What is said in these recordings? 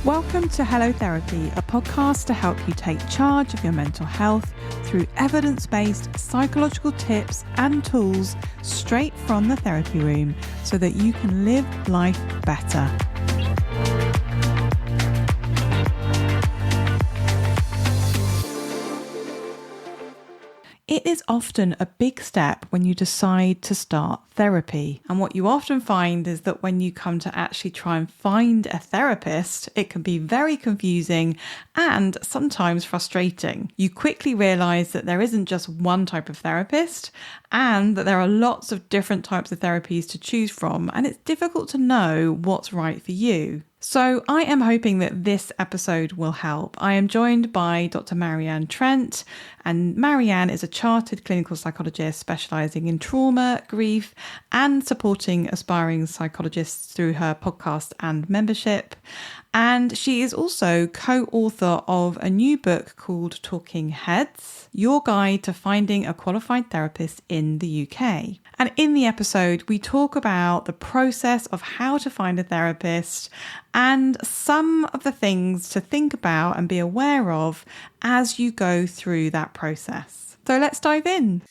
Welcome to Hello Therapy, a podcast to help you take charge of your mental health through evidence-based psychological tips and tools straight from the therapy room so that you can live life better. It is often a big step when you decide to start therapy. And what you often find is that when you come to actually try and find a therapist, it can be very confusing and sometimes frustrating. You quickly realize that there isn't just one type of therapist and that there are lots of different types of therapies to choose from, and it's difficult to know what's right for you. So I am hoping that this episode will help. I am joined by Dr. Marianne Trent, and Marianne is a chartered clinical psychologist specialising in trauma, grief, and supporting aspiring psychologists through her podcast and membership. And she is also co-author of a new book called Talking Heads, Your Guide to Finding a Qualified Therapist in the UK. And in the episode, we talk about the process of how to find a therapist and some of the things to think about and be aware of as you go through that process. So let's dive in.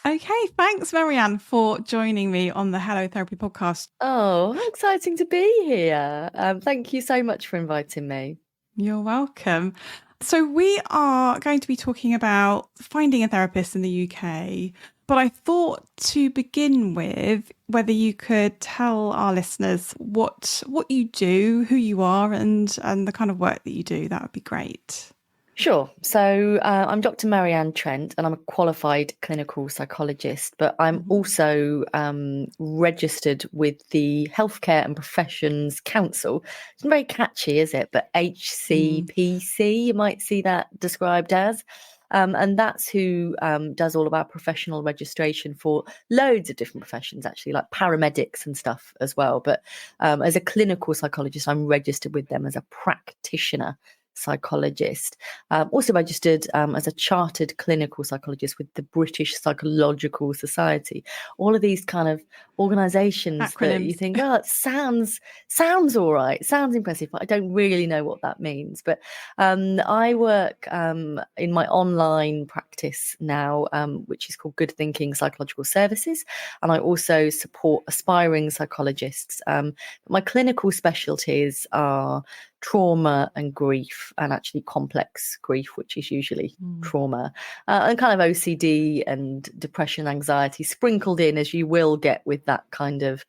Okay, thanks, Marianne, for joining me on the Hello Therapy podcast. Oh, how exciting to be here. Thank you so much for inviting me. You're welcome. So we are going to be talking about finding a therapist in the UK, but I thought to begin with, whether you could tell our listeners what you do, who you are, and the kind of work that you do. That would be great. Sure. So I'm Dr. Marianne Trent, and I'm a qualified clinical psychologist, but I'm also registered with the Healthcare and Professions Council. It's not very catchy, is it? But HCPC, you might see that described as. And that's who does all of our professional registration for loads of different professions, actually, like paramedics and stuff as well. But as a clinical psychologist, I'm registered with them as a practitioner psychologist. Also registered as a chartered clinical psychologist with the British Psychological Society. All of these kind of organisations that you think, oh, it sounds all right, sounds impressive, but I don't really know what that means. But I work in my online practice now, which is called Good Thinking Psychological Services, and I also support aspiring psychologists. My clinical specialties are trauma and grief, and actually complex grief, which is usually trauma, and kind of OCD and depression, anxiety sprinkled in, as you will get with that kind of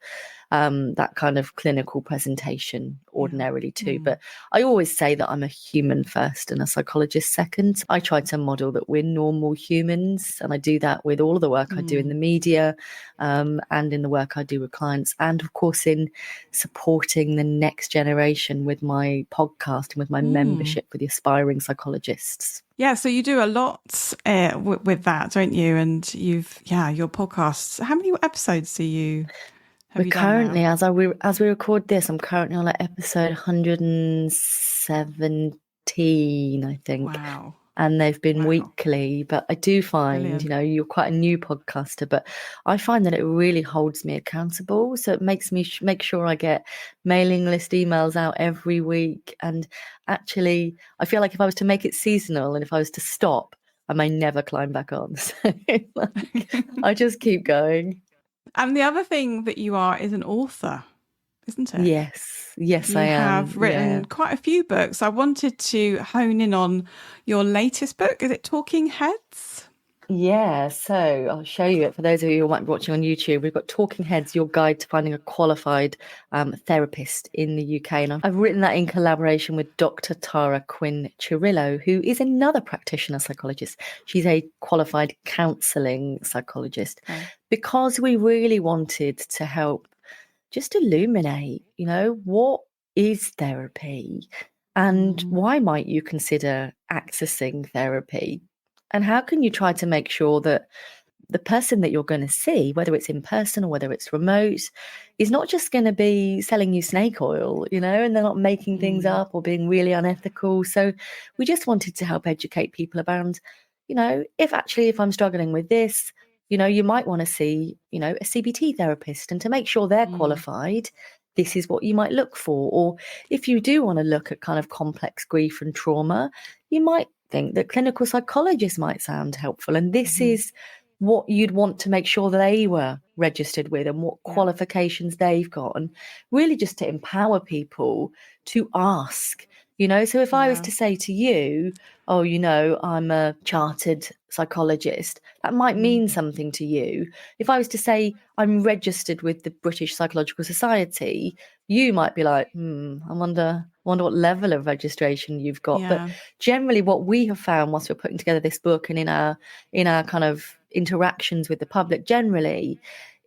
clinical presentation ordinarily too. But I always say that I'm a human first and a psychologist second. I try to model that we're normal humans, and I do that with all of the work I do in the media, and in the work I do with clients, and of course in supporting the next generation with my podcast and with my membership for the aspiring psychologists. Yeah, so you do a lot with that, don't you? And your podcasts. How many episodes do you? We're currently, as we record this, I'm currently on episode 117, I think. Wow. And they've been weekly, but I do find, Brilliant. You're quite a new podcaster, but I find that it really holds me accountable. So it makes me make sure I get mailing list emails out every week. And actually, I feel like if I was to make it seasonal and if I was to stop, I may never climb back on. So I just keep going. And the other thing that you are is an author, isn't it? Yes, I am. You have written quite a few books. I wanted to hone in on your latest book. Is it Talking Heads? Yeah, so I'll show you it for those of you who might be watching on YouTube. We've got Talking Heads, Your Guide to Finding a Qualified Therapist in the UK. And I've written that in collaboration with Dr. Tara Quinn Cirillo, who is another practitioner psychologist. She's a qualified counselling psychologist, because we really wanted to help just illuminate, what is therapy and why might you consider accessing therapy? And how can you try to make sure that the person that you're going to see, whether it's in person or whether it's remote, is not just going to be selling you snake oil, and they're not making things up or being really unethical. So we just wanted to help educate people around, if I'm struggling with this, you might want to see, a CBT therapist, and to make sure they're qualified, this is what you might look for. Or if you do want to look at kind of complex grief and trauma, you might think that clinical psychologists might sound helpful. And this is what you'd want to make sure they were registered with and what qualifications they've got, and really just to empower people to ask. So if I was to say to you, oh, I'm a chartered psychologist, that might mean something to you. If I was to say I'm registered with the British Psychological Society, you might be like, I wonder what level of registration you've got. But generally what we have found whilst we're putting together this book and in our kind of interactions with the public generally,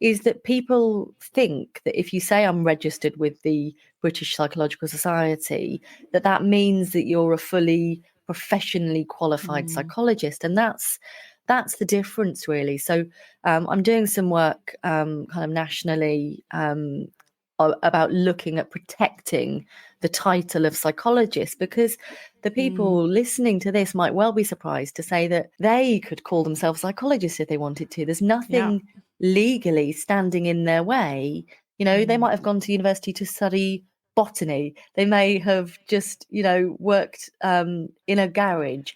is that people think that if you say I'm registered with the British Psychological Society, that means that you're a fully professionally qualified psychologist. And that's the difference, really. So I'm doing some work kind of nationally about looking at protecting the title of psychologist, because the people listening to this might well be surprised to say that they could call themselves psychologists if they wanted to. There's nothing legally standing in their way. They might have gone to university to study botany. They may have just, worked in a garage.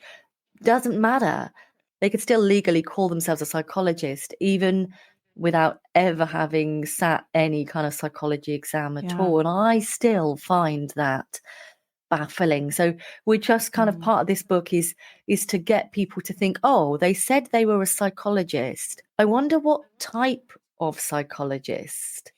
Doesn't matter. They could still legally call themselves a psychologist, even without ever having sat any kind of psychology exam at all. And I still find that baffling. So we're just kind of part of this book is to get people to think, oh, they said they were a psychologist. I wonder what type of psychologist,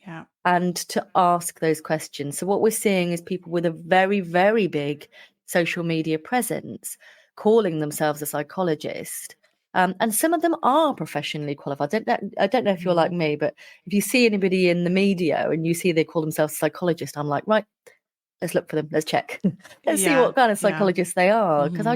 and to ask those questions. So what we're seeing is people with a very, very big social media presence calling themselves a psychologist. And some of them are professionally qualified. I don't know if you're like me, but if you see anybody in the media and you see they call themselves a psychologist, I'm like, right, let's look for them. Let's check. Let's see what kind of psychologists they are. Because I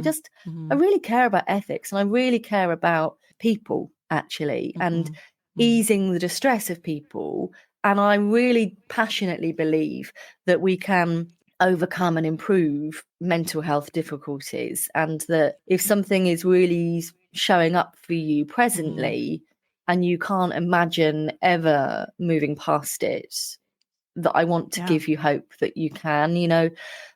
really care about ethics, and I really care about people, actually, and easing the distress of people. And I really passionately believe that we can overcome and improve mental health difficulties, and that if something is really showing up for you presently and you can't imagine ever moving past it, that I want to give you hope that you can.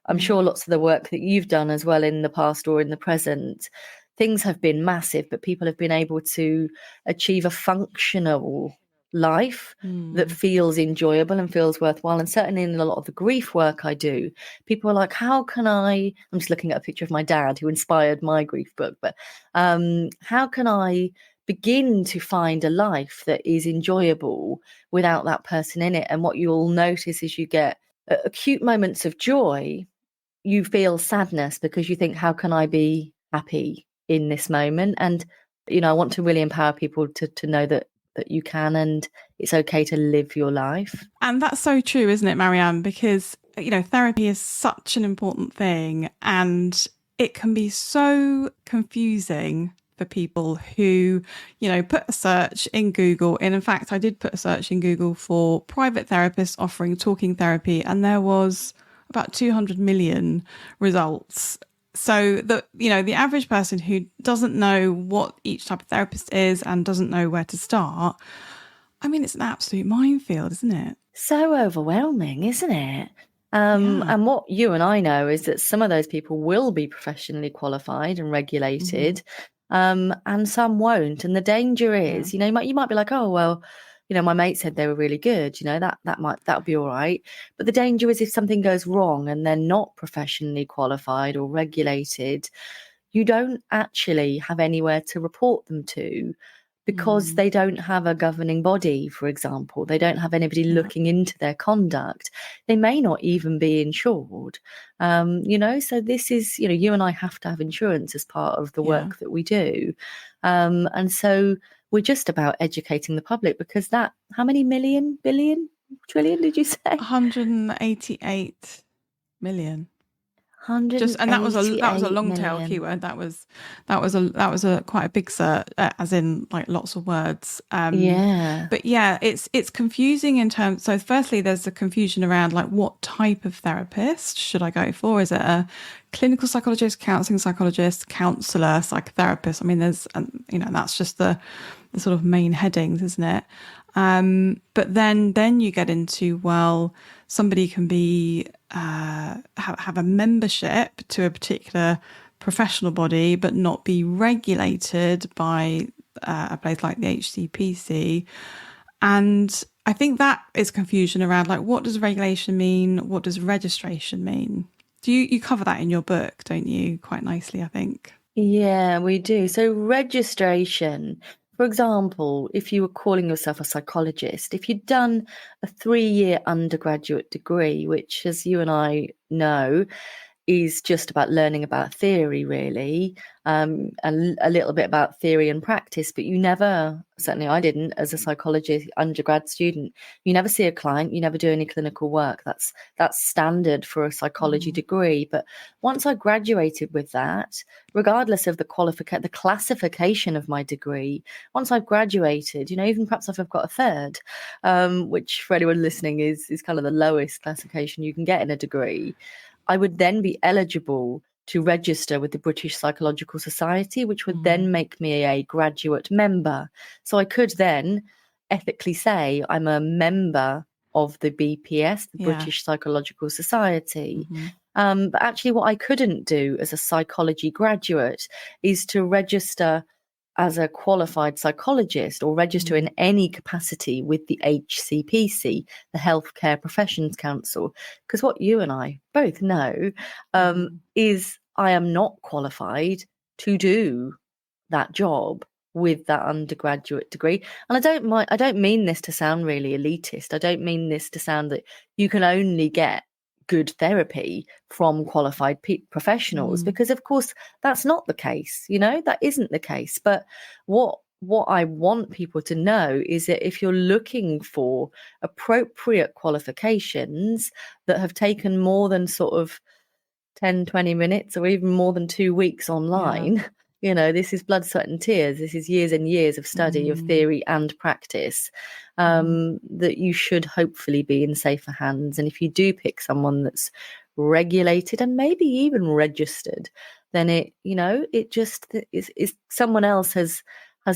I'm sure lots of the work that you've done as well in the past or in the present, things have been massive, but people have been able to achieve a functional life that feels enjoyable and feels worthwhile. And certainly in a lot of the grief work I do, people are like, I'm just looking at a picture of my dad who inspired my grief book, but how can I begin to find a life that is enjoyable without that person in it? And what you'll notice is you get acute moments of joy. You feel sadness because you think, how can I be happy in this moment? And I want to really empower people to know that you can, and it's okay to live your life. And that's so true, isn't it, Marianne? Because therapy is such an important thing, and it can be so confusing for people who, put a search in Google. And in fact, I did put a search in Google for private therapists offering talking therapy, and there was about 200 million results. So the average person who doesn't know what each type of therapist is and doesn't know where to start, I mean, it's an absolute minefield, isn't it? So overwhelming, isn't it? And what you and I know is that some of those people will be professionally qualified and regulated, and some won't. And the danger is, you might be like, oh, well, my mate said they were really good, that'll be all right. But the danger is if something goes wrong and they're not professionally qualified or regulated, you don't actually have anywhere to report them to, because they don't have a governing body, for example. They don't have anybody looking into their conduct. They may not even be insured. So this is, you and I have to have insurance as part of the work that we do. And so we're just about educating the public, because how many million, billion, trillion did you say? 188 million. And that was a long tail keyword. That was a quite a big search, as in like lots of words. But it's confusing in terms. So firstly, there's a confusion around like what type of therapist should I go for? Is it a clinical psychologist, counselling psychologist, counsellor, psychotherapist? I mean, there's that's just the sort of main headings, isn't it? But then you get into, well, somebody can be have a membership to a particular professional body, but not be regulated by a place like the HCPC. And I think that is confusion around, like, what does regulation mean? What does registration mean? Do you cover that in your book, don't you? Quite nicely, I think. Yeah, we do. So registration, for example, if you were calling yourself a psychologist, if you'd done a 3-year undergraduate degree, which, as you and I know, is just about learning about theory, really, a little bit about theory and practice, but you never, certainly I didn't, as a psychology undergrad student, you never see a client, you never do any clinical work. That's standard for a psychology degree. But once I graduated with that, regardless of the classification of my degree, once I've graduated, even perhaps if I've got a third, which for anyone listening is kind of the lowest classification you can get in a degree, I would then be eligible to register with the British Psychological Society, which would then make me a graduate member. So I could then ethically say I'm a member of the BPS, the British Psychological Society. But actually what I couldn't do as a psychology graduate is to register as a qualified psychologist or register in any capacity with the HCPC, the Healthcare Professions Council. Because what you and I both know is I am not qualified to do that job with that undergraduate degree. And I don't mean this to sound really elitist. I don't mean this to sound that you can only get good therapy from qualified professionals, because of course that's not the case. That isn't the case. But what I want people to know is that if you're looking for appropriate qualifications that have taken more than sort of 10-20 minutes or even more than 2 weeks online, this is blood, sweat and tears. This is years and years of study of theory and practice, that you should hopefully be in safer hands. And if you do pick someone that's regulated and maybe even registered, then it just is someone else has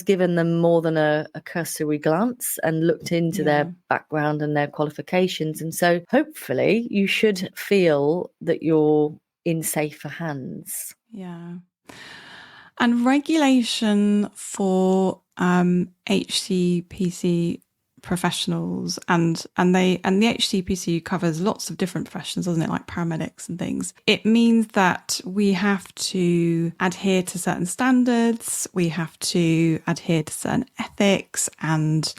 given them more than a cursory glance and looked into their background and their qualifications. And so hopefully you should feel that you're in safer hands. Yeah. And regulation for HCPC professionals and the HCPC covers lots of different professions, doesn't it? Like paramedics and things. It means that we have to adhere to certain standards, we have to adhere to certain ethics and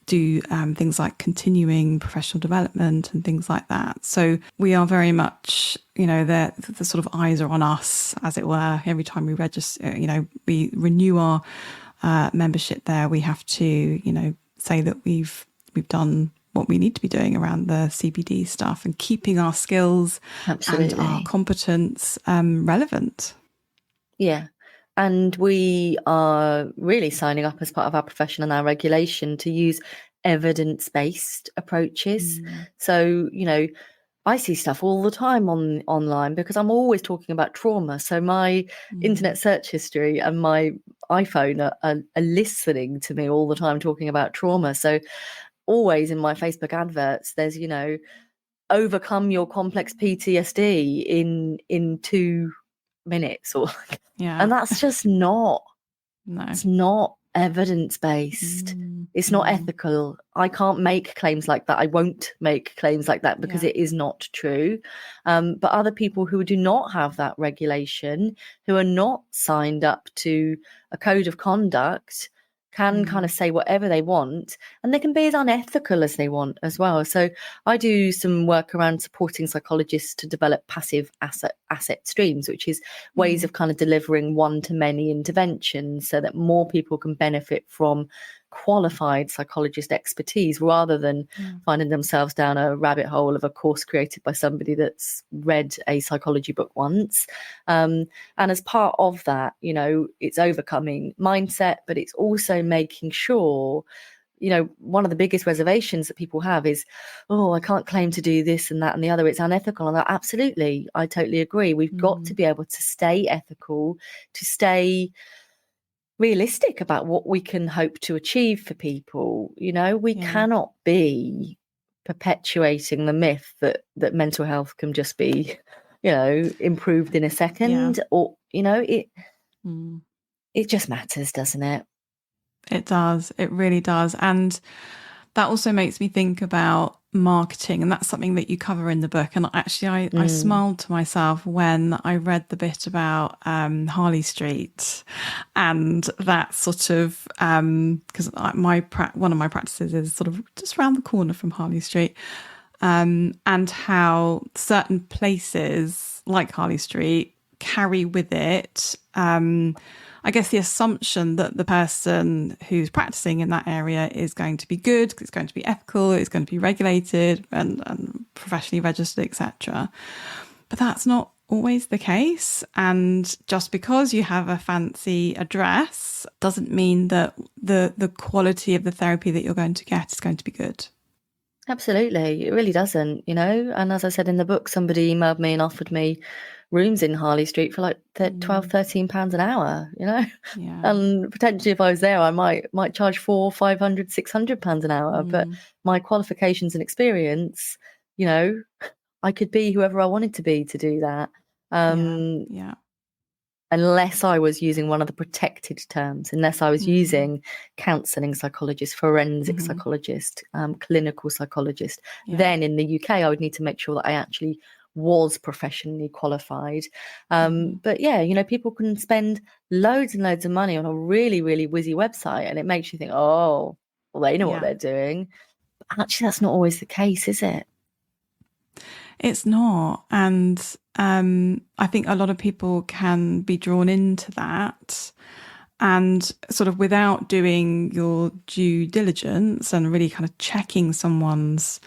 do things like continuing professional development and things like that. So we are very much, the sort of eyes are on us, as it were. Every time we register, we renew our membership there, we have to, say that we've done what we need to be doing around the CPD stuff and keeping our skills and our competence relevant. Yeah. And we are really signing up as part of our profession and our regulation to use evidence-based approaches. So, I see stuff all the time online because I'm always talking about trauma. So my internet search history and my iPhone are listening to me all the time talking about trauma. So always in my Facebook adverts, there's, overcome your complex PTSD in 2 minutes and that's just it's not evidence-based. It's not ethical. I can't make claims like that. I won't make claims like that because it is not true. But other people who do not have that regulation, who are not signed up to a code of conduct, can kind of say whatever they want, and they can be as unethical as they want as well. So I do some work around supporting psychologists to develop passive asset streams, which is ways of kind of delivering one-to-many interventions so that more people can benefit from qualified psychologist expertise rather than finding themselves down a rabbit hole of a course created by somebody that's read a psychology book once. And as part of that, it's overcoming mindset, but it's also making sure, one of the biggest reservations that people have is, I can't claim to do this and that and the other. It's unethical. And absolutely, I totally agree. We've got to be able to stay ethical, to stay realistic about what we can hope to achieve for people. We cannot be perpetuating the myth that mental health can just be, improved in a second, or it just matters, doesn't it? It does. It really does. And that also makes me think about marketing, and that's something that you cover in the book. And actually, I smiled to myself when I read the bit about Harley Street, and that sort of because one of my practices is sort of just around the corner from Harley Street, and how certain places like Harley Street carry with it I guess the assumption that the person who's practicing in that area is going to be good, it's going to be ethical, it's going to be regulated and professionally registered, etc. But that's not always the case. And just because you have a fancy address doesn't mean that the quality of the therapy that you're going to get is going to be good. Absolutely. It really doesn't, And as I said in the book, somebody emailed me and offered me rooms in Harley Street for like £12-13 an hour, Yeah. And potentially if I was there, I might charge £400, £500, £600 an hour. But my qualifications and experience, I could be whoever I wanted to be to do that. Unless I was using one of the protected terms, unless I was using counselling psychologist, forensic psychologist, clinical psychologist, then in the UK, I would need to make sure that I actually was professionally qualified. But people can spend loads and loads of money on a really, really whizzy website, and it makes you think, oh, well, they know what they're doing. But actually, that's not always the case, is it? It's not. And I think a lot of people can be drawn into that, and sort of without doing your due diligence and really kind of checking someone's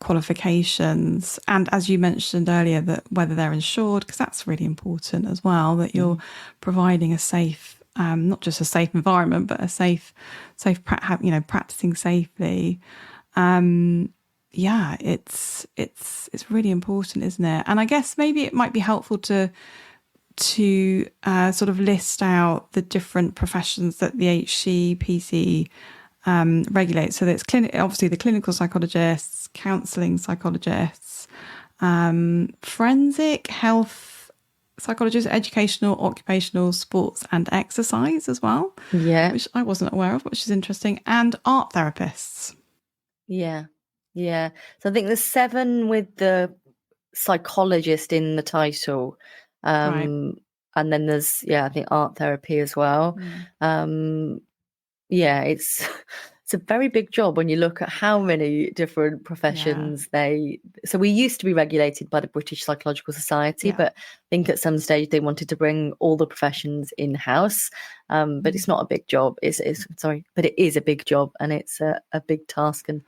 qualifications. And as you mentioned earlier, that whether they're insured, because that's really important as well, that you're providing a safe, not just a safe environment, but a safe, practicing safely. It's really important, isn't it? And I guess maybe it might be helpful to sort of list out the different professions that the HCPC regulates. So that's obviously the clinical psychologists, counselling psychologists, forensic health psychologists, educational, occupational, sports and exercise as well. Yeah. Which I wasn't aware of, which is interesting. And art therapists. Yeah. Yeah. So I think there's 7 with the psychologist in the title. Right. And then there's, I think art therapy as well. It's a very big job when you look at how many different professions so we used to be regulated by the British Psychological Society, but I think at some stage they wanted to bring all the professions in-house. But it's not a big job. But it is a big job, and it's a big task. And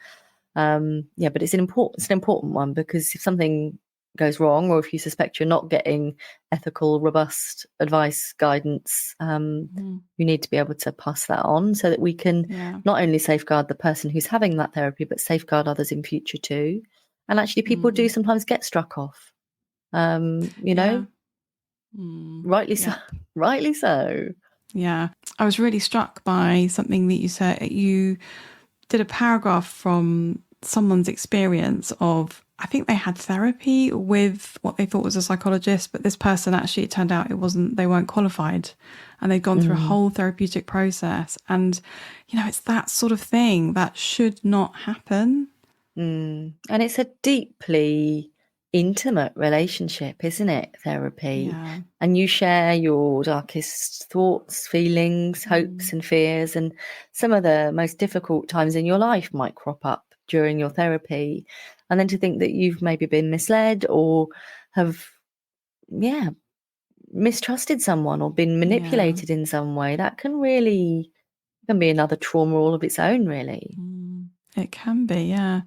but it's an important one, because if something goes wrong, or if you suspect you're not getting ethical, robust advice, guidance, you need to be able to pass that on, so that we can not only safeguard the person who's having that therapy, but safeguard others in future too. And actually, people do sometimes get struck off, rightly so. Yeah. I was really struck by something that you said. You did a paragraph from someone's experience of, I think they had therapy with what they thought was a psychologist, but this person actually, it turned out they weren't qualified, and they'd gone through a whole therapeutic process. And, it's that sort of thing that should not happen. And it's a deeply intimate relationship, isn't it? Therapy. Yeah. And you share your darkest thoughts, feelings, hopes and fears, and some of the most difficult times in your life might crop up during your therapy. And then to think that you've maybe been misled, or have mistrusted someone, or been manipulated in some way, that can be another trauma all of its own, really. It can be, yeah.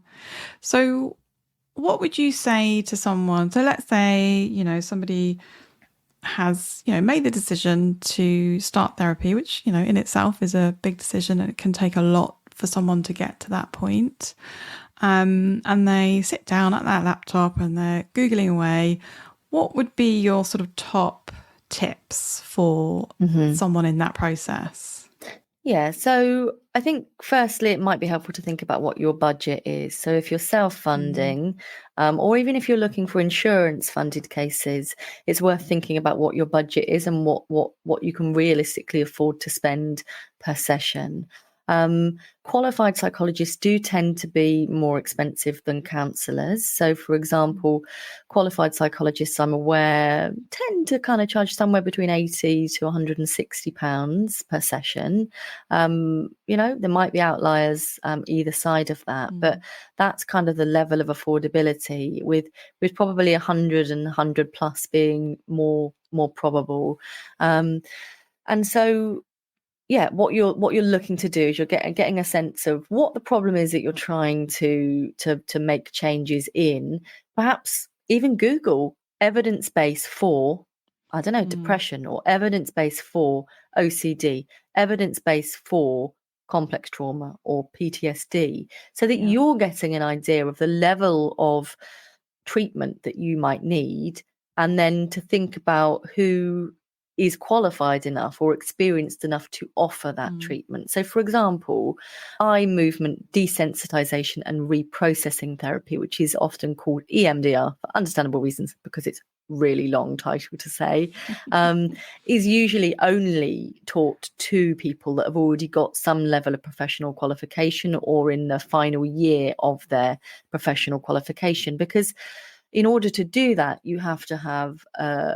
So what would you say to someone? So let's say, somebody has, made the decision to start therapy, which, in itself is a big decision, and it can take a lot for someone to get to that point. And they sit down at that laptop and they're Googling away. What would be your sort of top tips for someone in that process? Yeah, so I think firstly, it might be helpful to think about what your budget is. So if you're self-funding, or even if you're looking for insurance-funded cases, it's worth thinking about what your budget is and what you can realistically afford to spend per session. Qualified psychologists do tend to be more expensive than counsellors. So, for example, qualified psychologists, I'm aware, tend to kind of charge somewhere between £80 to £160 per session. There might be outliers either side of that, but that's kind of the level of affordability, with probably 100 and 100 plus being more probable. And so what you're looking to do is you're getting a sense of what the problem is that you're trying to make changes in. Perhaps even Google evidence base for, I don't know, depression, or evidence base for OCD, evidence base for complex trauma or PTSD, so that you're getting an idea of the level of treatment that you might need, and then to think about who is qualified enough or experienced enough to offer that treatment. So, for example, eye movement desensitization and reprocessing therapy, which is often called EMDR for understandable reasons, because it's really long title to say, is usually only taught to people that have already got some level of professional qualification or in the final year of their professional qualification, because in order to do that, you have to have a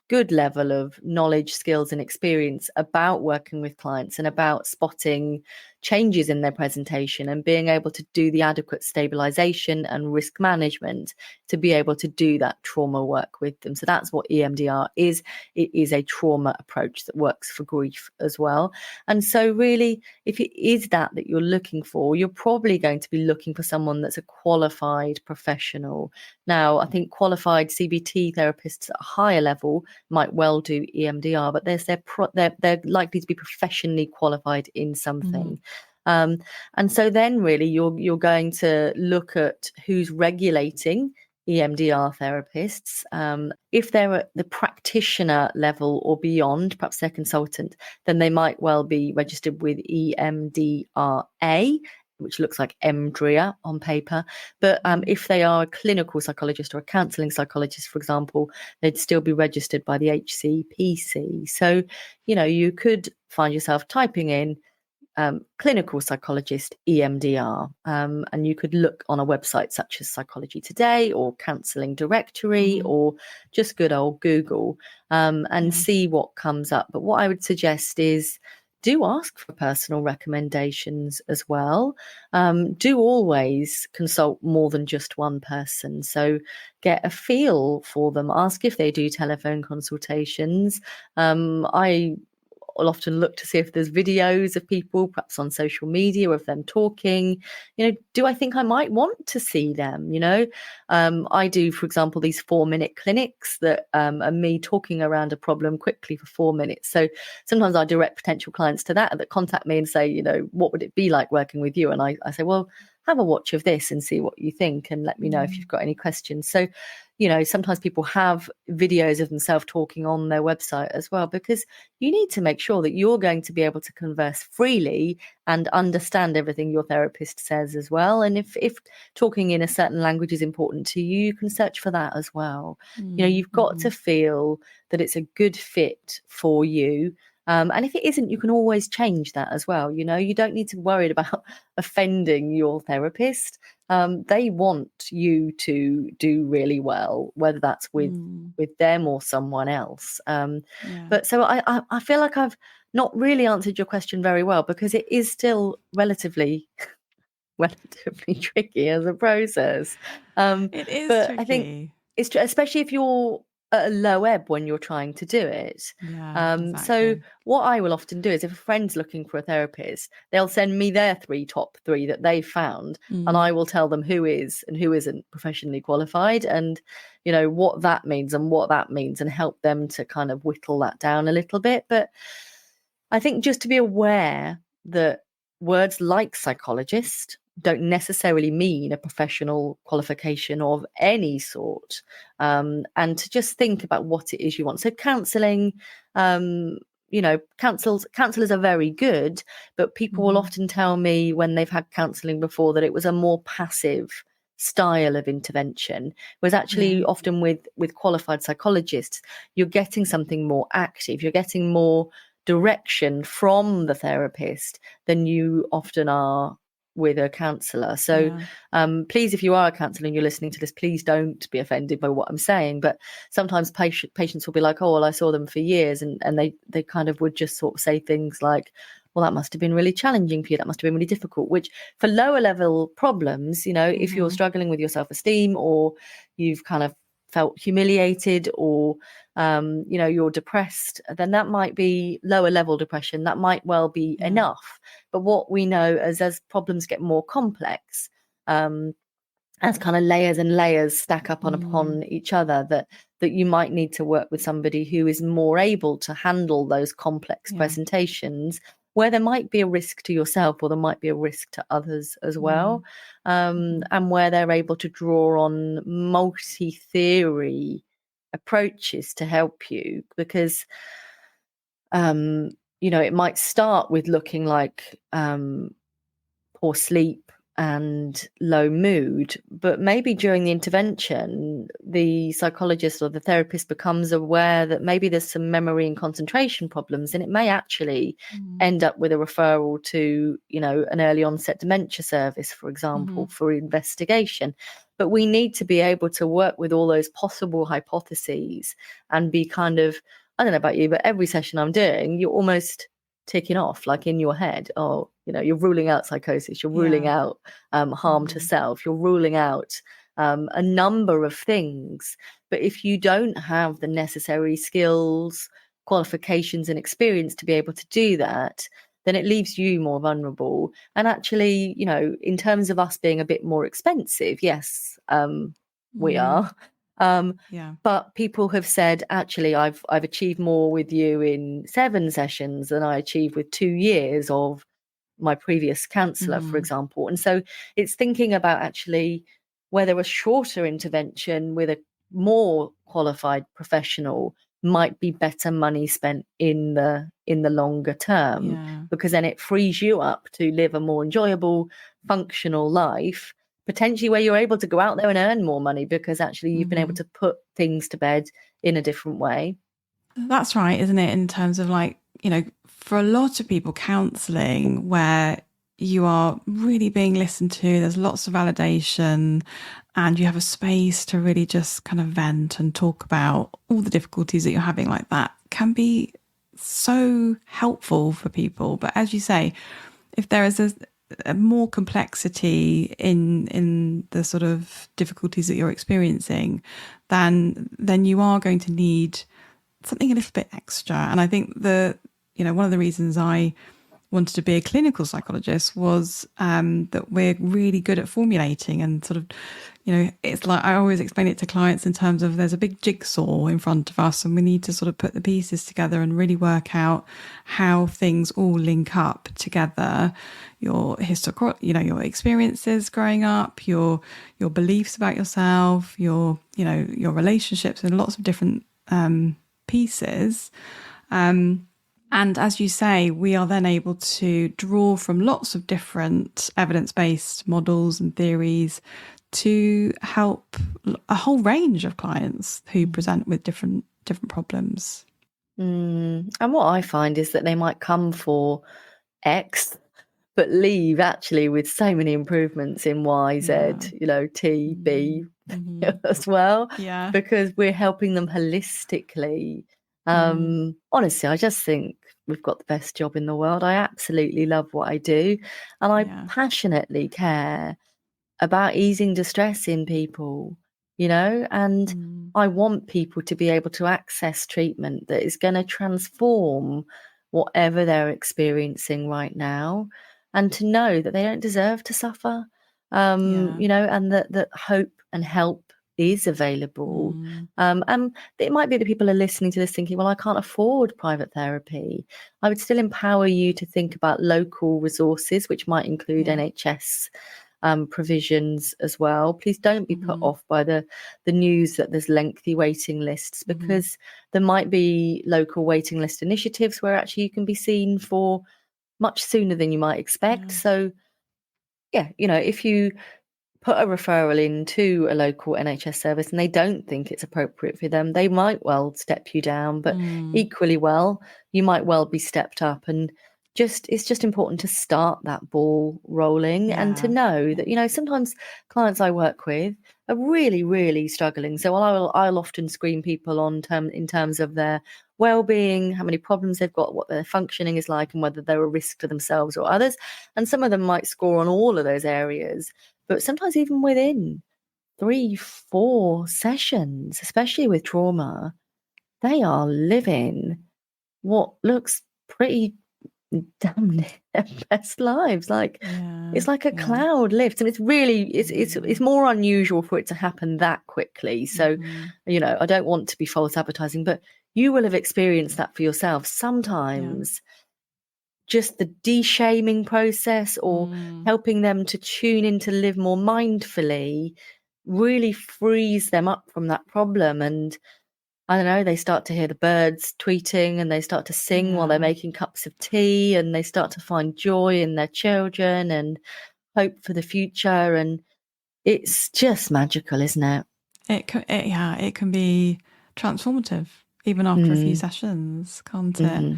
good level of knowledge, skills, and experience about working with clients and about spotting changes in their presentation and being able to do the adequate stabilization and risk management to be able to do that trauma work with them. So that's what EMDR is. It is a trauma approach that works for grief as well. And so really, if it is that you're looking for, you're probably going to be looking for someone that's a qualified professional. Now, I think qualified CBT therapists at a higher level might well do EMDR, but they're likely to be professionally qualified in something. And so then really you're going to look at who's regulating EMDR therapists. If they're at the practitioner level or beyond, perhaps they're consultant, then they might well be registered with EMDRA, which looks like EMDRIA on paper. But if they are a clinical psychologist or a counselling psychologist, for example, they'd still be registered by the HCPC. So, you could find yourself typing in clinical psychologist EMDR, and you could look on a website such as Psychology Today or Counselling Directory or just good old Google, and see what comes up. But what I would suggest is do ask for personal recommendations as well. Do always consult more than just one person. So get a feel for them. Ask if they do telephone consultations. I'll often look to see if there's videos of people, perhaps on social media, of them talking. Do I think I might want to see them? I do, for example, these 4-minute clinics that are me talking around a problem quickly for 4 minutes. So sometimes I direct potential clients to that contact me and say, what would it be like working with you? And I say, well, have a watch of this and see what you think, and let me know if you've got any questions. So, sometimes people have videos of themselves talking on their website as well, because you need to make sure that you're going to be able to converse freely and understand everything your therapist says as well. And if talking in a certain language is important to you, you can search for that as well. You've got to feel that it's a good fit for you. And if it isn't, you can always change that as well. You don't need to worry about offending your therapist. They want you to do really well, whether that's with them or someone else. But so I feel like I've not really answered your question very well, because it is still relatively tricky as a process. It is but tricky. I think it's especially if you're at a low ebb when you're trying to do it. Exactly. So what I will often do is, if a friend's looking for a therapist, they'll send me their top three that they've found, and I will tell them who is and who isn't professionally qualified, and what that means and help them to kind of whittle that down a little bit. But I think just to be aware that words like psychologist don't necessarily mean a professional qualification of any sort, and to just think about what it is you want. So counselling, counselors are very good, but people will often tell me when they've had counseling before that it was a more passive style of intervention, whereas actually often with qualified psychologists, you're getting something more active, you're getting more direction from the therapist than you often are with a counsellor. So please, if you are a counsellor and you're listening to this, please don't be offended by what I'm saying, but sometimes patients will be like, oh well, I saw them for years, and they kind of would just sort of say things like, well, that must have been really challenging for you, that must have been really difficult, which for lower level problems, if you're struggling with your self-esteem, or you've kind of felt humiliated, or you're depressed, then that might be lower level depression. That might well be enough. But what we know is, as problems get more complex, as kind of layers and layers stack up upon each other, that you might need to work with somebody who is more able to handle those complex presentations, where there might be a risk to yourself, or there might be a risk to others as well, and where they're able to draw on multi-theory approaches to help you, because it might start with looking like poor sleep and low mood, but maybe during the intervention the psychologist or the therapist becomes aware that maybe there's some memory and concentration problems, and it may actually end up with a referral to an early onset dementia service, for example, for investigation. But we need to be able to work with all those possible hypotheses and be kind of, I don't know about you, but every session I'm doing, you're almost ticking off, like in your head, oh, you're ruling out psychosis, you're ruling out harm to self, you're ruling out a number of things. But if you don't have the necessary skills, qualifications and experience to be able to do that, then it leaves you more vulnerable. And actually, in terms of us being a bit more expensive, yes, we are. But people have said, actually, I've achieved more with you in 7 sessions than I achieved with 2 years of my previous counsellor, for example. And so it's thinking about actually whether a shorter intervention with a more qualified professional might be better money spent in the longer term, because then it frees you up to live a more enjoyable, functional life, potentially where you're able to go out there and earn more money, because actually you've been able to put things to bed in a different way. That's right, isn't it? In terms of for a lot of people, counselling, where you are really being listened to, there's lots of validation, and you have a space to really just kind of vent and talk about all the difficulties that you're having, like that can be so helpful for people. But as you say, if there is a more complexity in the sort of difficulties that you're experiencing, then you are going to need something a little bit extra. And I think one of the reasons I wanted to be a clinical psychologist was that we're really good at formulating and sort of, it's like I always explain it to clients in terms of there's a big jigsaw in front of us, and we need to sort of put the pieces together and really work out how things all link up together. Your your experiences growing up, your beliefs about yourself, your relationships, and lots of different pieces. And as you say, we are then able to draw from lots of different evidence-based models and theories to help a whole range of clients who present with different problems. And what I find is that they might come for X, but leave actually with so many improvements in Y, Z, T, B as well. Yeah. Because we're helping them holistically. Honestly, I just think we've got the best job in the world. I absolutely love what I do, and I passionately care about easing distress in people, and I want people to be able to access treatment that is going to transform whatever they're experiencing right now, and to know that they don't deserve to suffer, and that hope and help is available. And it might be that people are listening to this thinking, well, I can't afford private therapy. I would still empower you to think about local resources, which might include NHS provisions as well. Please don't be put off by the news that there's lengthy waiting lists, because there might be local waiting list initiatives where actually you can be seen for much sooner than you might expect. So yeah, if you put a referral into a local NHS service and they don't think it's appropriate for them, they might well step you down, but equally well, you might well be stepped up. And it's just important to start that ball rolling and to know that, sometimes clients I work with are really, really struggling. So I'll often screen people in terms of their well-being, how many problems they've got, what their functioning is like, and whether they're a risk to themselves or others. And some of them might score on all of those areas. But sometimes even within 3-4 sessions, especially with trauma, they are living what looks pretty damn near their best lives. It's like a cloud lifts, and it's really it's more unusual for it to happen that quickly. So I don't want to be false advertising, but you will have experienced that for yourself. Sometimes just the de-shaming process or helping them to tune in to live more mindfully really frees them up from that problem. And I don't know, they start to hear the birds tweeting and they start to sing while they're making cups of tea, and they start to find joy in their children and hope for the future. And it's just magical, isn't it? It can be transformative even after a few sessions, can't it?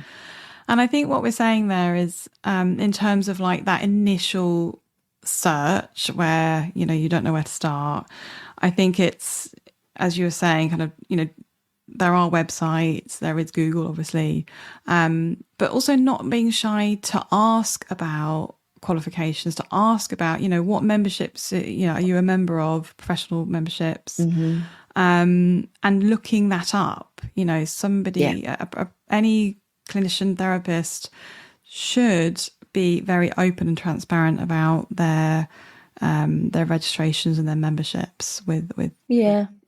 And I think what we're saying there is, in terms of like that initial search where, you don't know where to start, I think it's, as you were saying, kind of, there are websites, there is Google, obviously, but also not being shy to ask about qualifications, to ask about, what memberships, are you a member of, professional memberships, and looking that up. Somebody, any clinician therapist should be very open and transparent about their registrations and their memberships with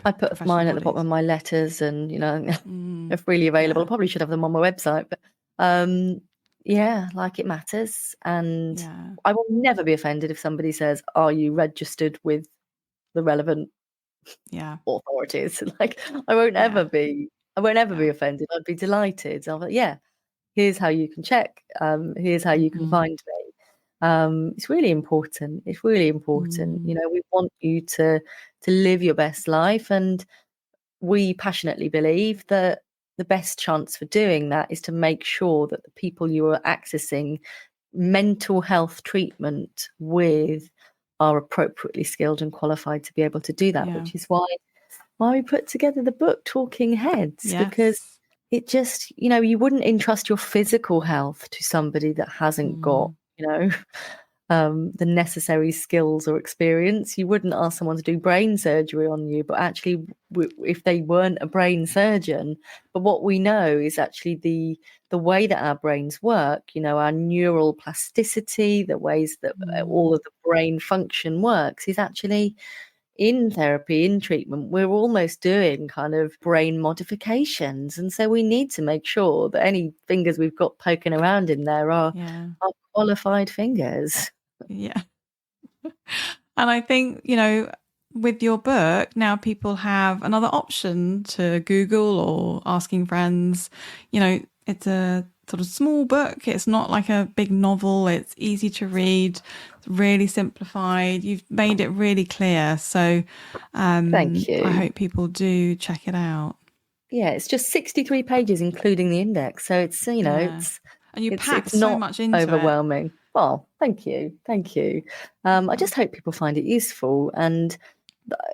I put mine at the bottom of my letters, and they're freely available. I probably should have them on my website, but it matters. And I will never be offended if somebody says, are you registered with the relevant authorities? I won't ever be offended. I'd be delighted. I'll be here's how you can check, here's how you can find me. It's really important. It's really important. We want you to live your best life, and we passionately believe that the best chance for doing that is to make sure that the people you are accessing mental health treatment with are appropriately skilled and qualified to be able to do that, which is why we put together the book Talking Heads, because it just, you wouldn't entrust your physical health to somebody that hasn't got, the necessary skills or experience. You wouldn't ask someone to do brain surgery on you, but actually, if they weren't a brain surgeon, but what we know is actually the way that our brains work, our neural plasticity, the ways that all of the brain function works, is actually in therapy, in treatment, we're almost doing kind of brain modifications. And so we need to make sure that any fingers we've got poking around in there are qualified fingers. Yeah. And I think, with your book, now people have another option to Google or asking friends. It's a sort of small book. It's not like a big novel. It's easy to read. It's really simplified. You've made it really clear. So thank you. I hope people do check it out. Yeah, it's just 63 pages, including the index. So it's, and you packed so much into overwhelming. Well, thank you. I just hope people find it useful. And,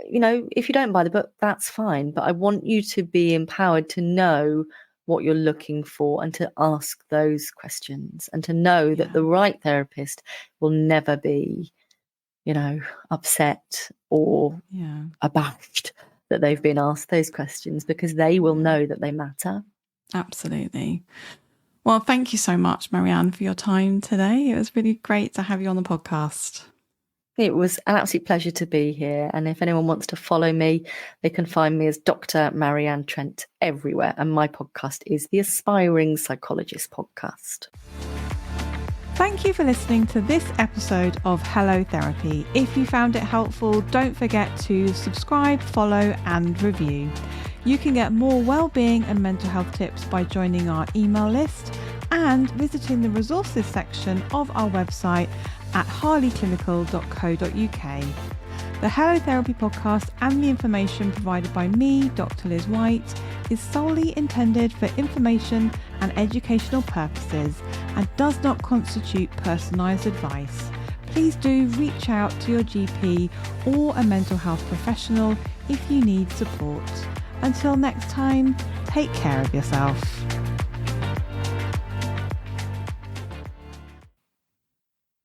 if you don't buy the book, that's fine. But I want you to be empowered to know what you're looking for and to ask those questions, and to know that the right therapist will never be, upset or abashed that they've been asked those questions, because they will know that they matter. Absolutely. Well, thank you so much, Marianne, for your time today. It was really great to have you on the podcast. It was an absolute pleasure to be here. And if anyone wants to follow me, they can find me as Dr. Marianne Trent everywhere. And my podcast is the Aspiring Psychologist Podcast. Thank you for listening to this episode of Hello Therapy. If you found it helpful, don't forget to subscribe, follow, and review. You can get more well-being and mental health tips by joining our email list and visiting the resources section of our website at harleyclinical.co.uk. The Hello Therapy podcast and the information provided by me, Dr. Liz White, is solely intended for information and educational purposes and does not constitute personalised advice. Please do reach out to your GP or a mental health professional if you need support. Until next time, take care of yourself.